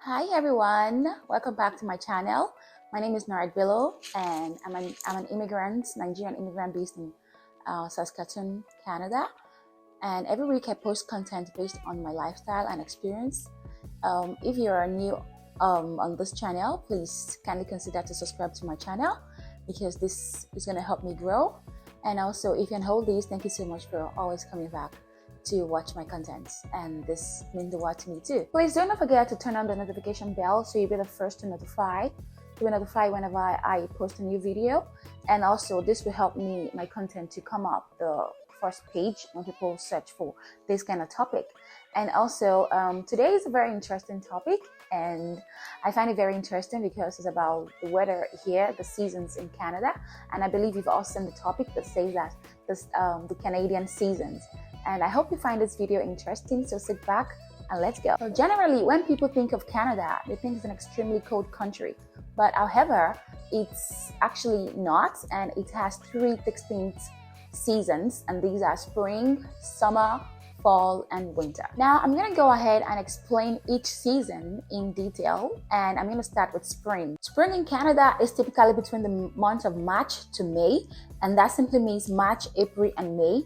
Hi everyone, welcome back to my channel. My name is Narad Billo and I'm an immigrant, Nigerian immigrant based in Saskatoon, Canada. And every week I post content based on my lifestyle and experience. If you're new on this channel, please kindly consider to subscribe to my channel because this is going to help me grow. And also, if you can hold this, thank you so much for always coming back to watch my content, and this means the world to me too. Please do not forget to turn on the notification bell so you'll be the first to be notified whenever I post a new video. And also this will help my content to come up the first page when people search for this kind of topic. And also today is a very interesting topic, and I find it very interesting because it's about the weather here, the seasons in Canada. And I believe you've all seen the topic that says that the Canadian seasons. And I hope you find this video interesting, so sit back and let's go. So generally, when people think of Canada, they think it's an extremely cold country. But however, it's actually not, and it has three distinct seasons, and these are spring, summer, fall, and winter. Now, I'm going to go ahead and explain each season in detail, and I'm going to start with spring. Spring in Canada is typically between the months of March to May, and that simply means March, April, and May.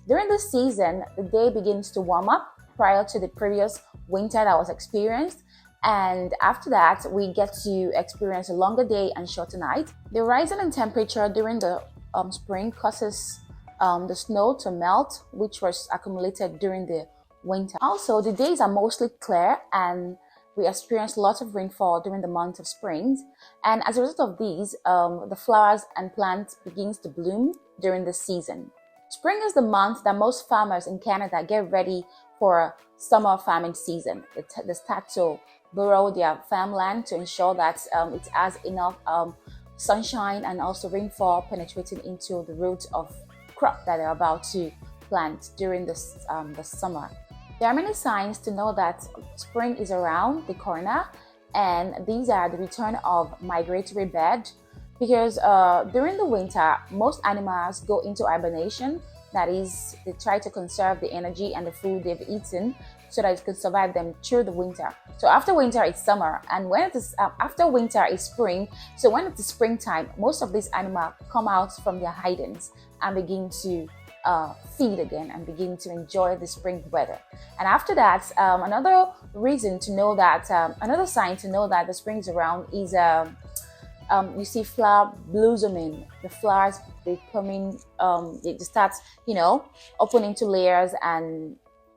During this season, the day begins to warm up prior to the previous winter that was experienced. And after that, we get to experience a longer day and shorter night. The rising in temperature during the spring causes the snow to melt, which was accumulated during the winter. Also, the days are mostly clear and we experience lots of rainfall during the month of spring. And as a result of these, the flowers and plants begins to bloom during the season. Spring is the month that most farmers in Canada get ready for summer farming season. They start to burrow their farmland to ensure that it has enough sunshine and also rainfall penetrating into the roots of crop that they're about to plant during the summer. There are many signs to know that spring is around the corner, and these are the return of migratory bird. Because during the winter, most animals go into hibernation. That is, they try to conserve the energy and the food they've eaten so that it can survive them through the winter. So after winter, it's summer, and when it is after winter is spring. So when it is springtime, most of these animals come out from their hidings and begin to feed again and begin to enjoy the spring weather. And after that, another reason to know that, another sign to know that the spring is around is you see flower blossoming, the flowers becoming, they start, opening to layers, and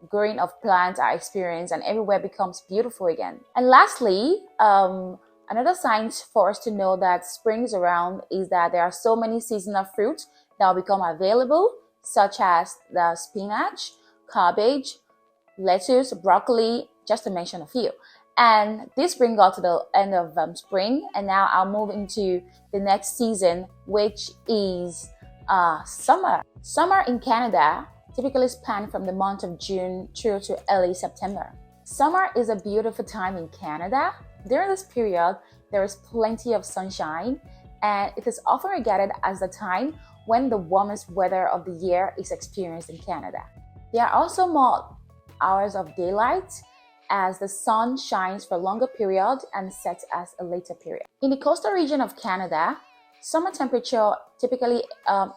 growing of plants are experienced, and everywhere becomes beautiful again. And lastly, another sign for us to know that spring is around is that there are so many seasonal fruits that will become available, such as the spinach, cabbage, lettuce, broccoli, just to mention a few. And this brings us to the end of spring, and now I'll move into the next season, which is summer. Summer in Canada typically spans from the month of June through to early September. Summer is a beautiful time in Canada. During this period, there is plenty of sunshine, and it is often regarded as the time when the warmest weather of the year is experienced in Canada. There are also more hours of daylight, as the sun shines for a longer period and sets as a later period. In the coastal region of Canada, summer temperature typically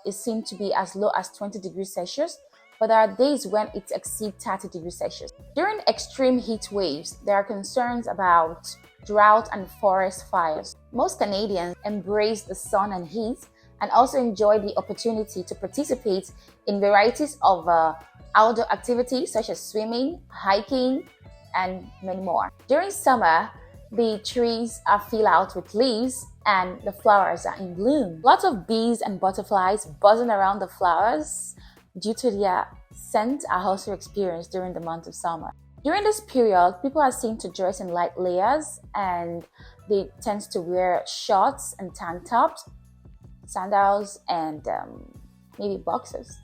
is seen to be as low as 20 degrees Celsius, but there are days when it exceeds 30 degrees Celsius. During extreme heat waves, there are concerns about drought and forest fires. Most Canadians embrace the sun and heat and also enjoy the opportunity to participate in varieties of outdoor activities such as swimming, hiking, and many more. During summer, the trees are filled out with leaves and the flowers are in bloom. Lots of bees and butterflies buzzing around the flowers due to their scent are also experienced during the month of summer. During this period, people are seen to dress in light layers, and they tend to wear shorts and tank tops, sandals, and maybe boxers.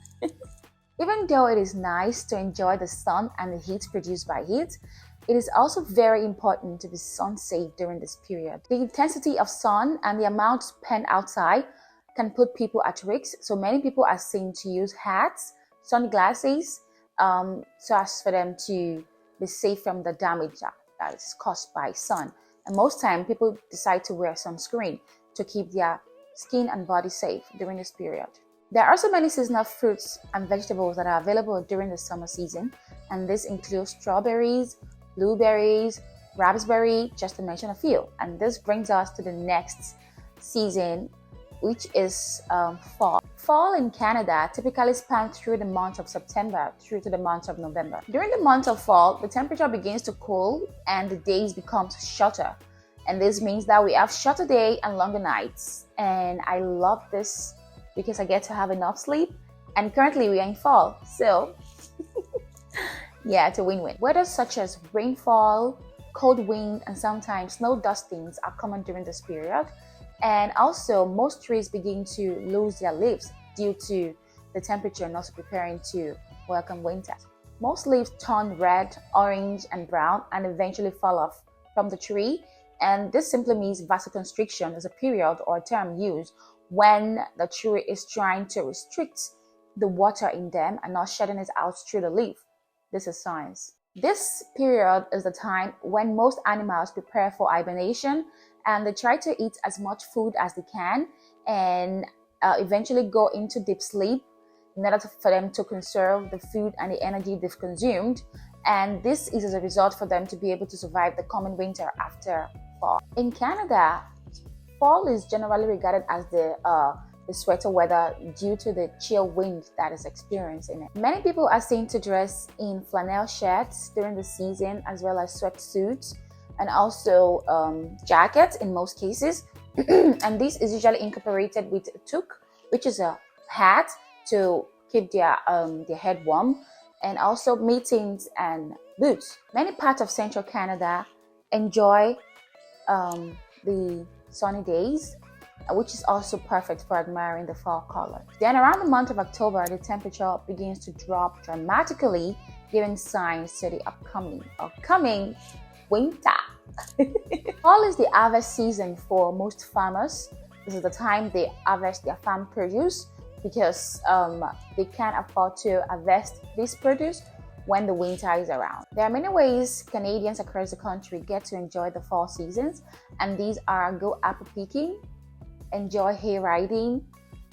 Even though it is nice to enjoy the sun and the heat produced by it, it is also very important to be sun safe during this period. The intensity of sun and the amount spent outside can put people at risk, so many people are seen to use hats, sunglasses, so as for them to be safe from the damage that is caused by sun. And most time people decide to wear sunscreen to keep their skin and body safe during this period. There are also many seasonal fruits and vegetables that are available during the summer season, and this includes strawberries, blueberries, raspberry, just to mention a few. And this brings us to the next season, which is fall. Fall in Canada typically spans through the month of September through to the month of November. During the month of fall, the temperature begins to cool and the days become shorter. And this means that we have shorter day and longer nights. And I love this because I get to have enough sleep. And currently we are in fall, so yeah, it's a win-win. Weather such as rainfall, cold wind, and sometimes snow dustings are common during this period. And also, most trees begin to lose their leaves due to the temperature and also preparing to welcome winter. Most leaves turn red, orange, and brown and eventually fall off from the tree. And this simply means vasoconstriction is a period or term used when the tree is trying to restrict the water in them and not shedding it out through the leaf. This is science. This period is the time when most animals prepare for hibernation, and they try to eat as much food as they can and eventually go into deep sleep in order for them to conserve the food and the energy they've consumed. And this is as a result for them to be able to survive the coming winter after fall. In Canada, fall is generally regarded as the sweater weather due to the chill wind that is experienced in it. Many people are seen to dress in flannel shirts during the season, as well as sweatsuits and also jackets in most cases. And this is usually incorporated with a toque, which is a hat to keep their head warm, and also mittens and boots. Many parts of central Canada enjoy the sunny days, which is also perfect for admiring the fall color. Then around the month of October, the temperature begins to drop dramatically, giving signs to the upcoming winter. Fall is the harvest season for most farmers. This is the time they harvest their farm produce because they can't afford to harvest this produce when the winter is around. There are many ways Canadians across the country get to enjoy the fall seasons, and these are go apple picking, enjoy hay riding,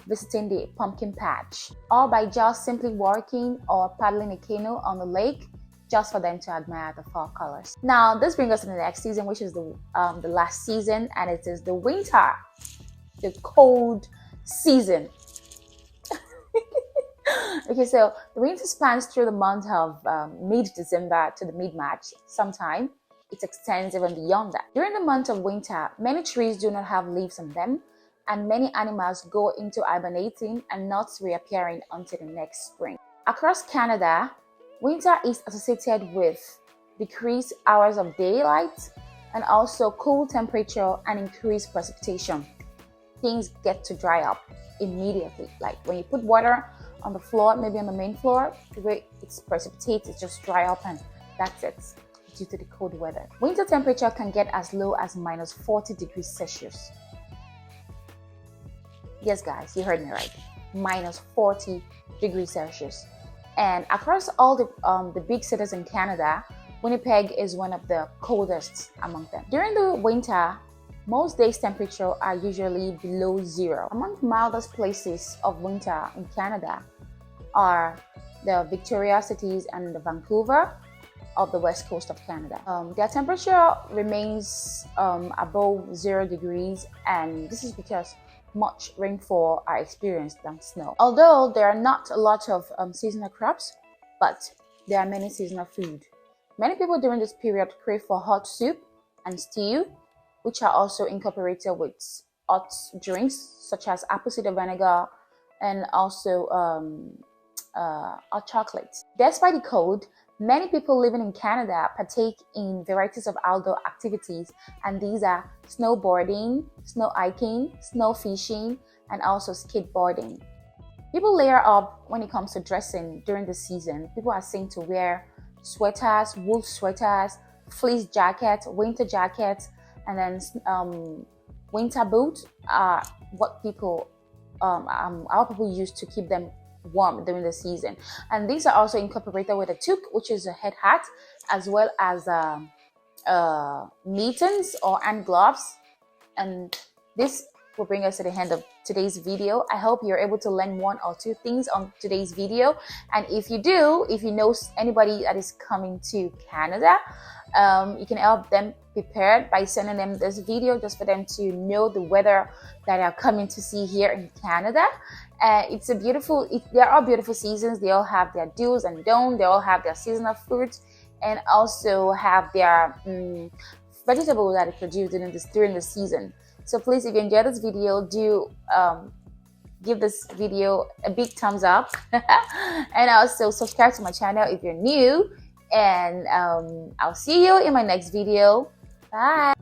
visiting the pumpkin patch, or by just simply walking or paddling a canoe on the lake just for them to admire the fall colors. Now, this brings us to the next season, which is the last season, and it is the winter, the cold season. Okay, so the winter spans through the month of mid-December to the mid-March sometime. It extends even beyond that. During the month of winter, many trees do not have leaves on them, and many animals go into hibernating and not reappearing until the next spring. Across Canada, winter is associated with decreased hours of daylight and also cool temperature and increased precipitation. Things get to dry up immediately. Like when you put water on the floor, maybe on the main floor, the way it's precipitates, it just dry up and that's it, due to the cold weather. Winter temperature can get as low as minus 40 degrees Celsius. Yes, guys, you heard me right. Minus 40 degrees Celsius. And across all the big cities in Canada, Winnipeg is one of the coldest among them. During the winter, most days' temperature are usually below zero. Among the mildest places of winter in Canada are the Victoria cities and the Vancouver of the west coast of Canada. Their temperature remains above 0 degrees, and this is because much rainfall are experienced than snow. Although there are not a lot of seasonal crops, but there are many seasonal food. Many people during this period crave for hot soup and stew, which are also incorporated with hot drinks such as apple cider vinegar and also hot chocolates. Despite the cold, many people living in Canada partake in varieties of outdoor activities, and these are snowboarding, snow hiking, snow fishing, and also skateboarding. People layer up when it comes to dressing during the season. People are seen to wear sweaters, wool sweaters, fleece jackets, winter jackets, and then winter boots are what people, our people use to keep them warm during the season. And these are also incorporated with a toque, which is a head hat, as well as mittens or hand gloves. And this will bring us to the end of today's video. I hope you're able to learn 1 or 2 things on today's video. And if you do, if you know anybody that is coming to Canada, you can help them prepared by sending them this video just for them to know the weather that are coming to see here in Canada. It's a beautiful, there are beautiful seasons. They all have their do's and don'ts. They all have their seasonal fruits and also have their vegetables that are produced during the season. So please, if you enjoyed this video, do give this video a big thumbs up and also subscribe to my channel if you're new. And I'll see you in my next video. Bye.